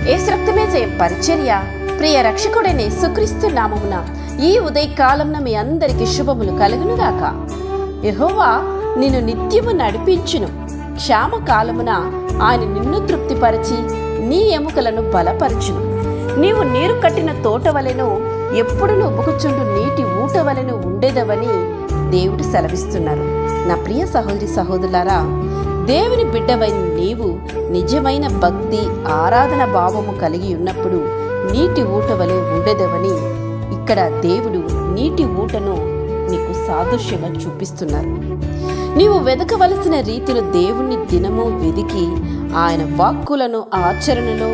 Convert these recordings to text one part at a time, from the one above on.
యేసు రక్తమే జయం పరిచర్య. ప్రియ రక్షకుడైన యేసుక్రీస్తు నామమున ఈ ఉదయకాలమున మీ అందరికి శుభములు కలుగునుగాక. యెహోవా నిన్ను నిత్యము నడిపించును. క్షామకాలమున ఆయన నిన్ను తృప్తిపరచి నీ ఎముకలను బలపరచును. నీవు నీరు కట్టిన తోట వలెను, ఎప్పుడు ఉబుకుచుండు నీటి ఊట వలెను ఉండేదవని దేవుడు సెలవిస్తున్నారు. నా ప్రియ సహోదరి సహోదరులారా, దేవుని బిడ్డవైన నీవు నిజమైన భక్తి ఆరాధన భావము కలిగి ఉన్నప్పుడు నీటి ఊట వలె ఉండేదవని ఇక్కడ దేవుడు నీటి ఊటను నీకు సాదృశ్యంగా చూపిస్తున్నారు. నీవు వెదకవలసిన రీతిలో దేవుణ్ణి దినము వెదికి ఆయన వాక్కులను ఆచరణలో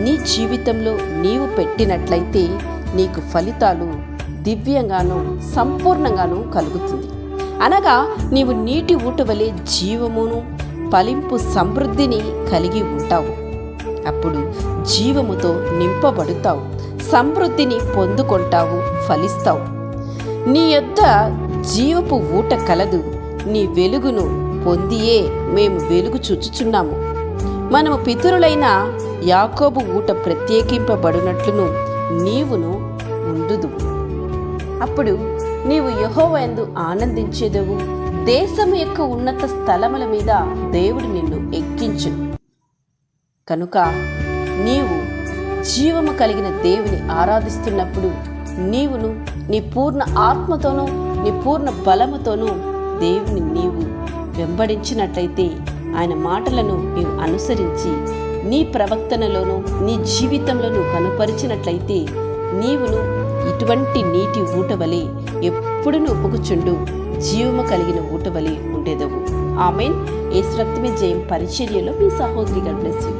నీ జీవితంలో నీవు పెట్టినట్లయితే నీకు ఫలితాలు దివ్యంగాను సంపూర్ణంగాను కలుగుతుంది. అనగా నీవు నీటి ఊట వలె జీవమును ఫలింపు సమృద్ధిని కలిగి ఉంటావు. అప్పుడు జీవముతో నింపబడుతావు, సమృద్ధిని పొందుకుంటావు, ఫలిస్తావు. నీ యొద్ద జీవపు ఊట కలదు. నీ వెలుగును పొందియే మేము వెలుగు చూచుచున్నాము. మనము పితరులైన యాకోబు ఊట ప్రత్యేకింపబడినట్లును నీవును ఉండుదు. అప్పుడు నీవు యెహోవా యందు ఆనందించేదవు. దేశము యొక్క ఉన్నత స్థలముల మీద దేవుడు నిన్ను ఎక్కించును. కనుక నీవు జీవము కలిగిన దేవుని ఆరాధిస్తున్నప్పుడు నీవును నీ పూర్ణ ఆత్మతోనూ నీ పూర్ణ బలముతోనూ దేవుని నీవు వెంబడించినట్లయితే, ఆయన మాటలను నీవు అనుసరించి నీ ప్రవర్తనలోనూ నీ జీవితంలోనూ కనుపరిచినట్లయితే నీవును ఇటువంటి నీటి ఊట వలె ఎప్పుడునూ ఉప్పుకుచుండు జీవము కలిగిన ఊట వలె ఉండేదవు. ఆమేన్. యేసు రక్తమే జయం పరిచర్యలో మీ సహోదరి. God bless you.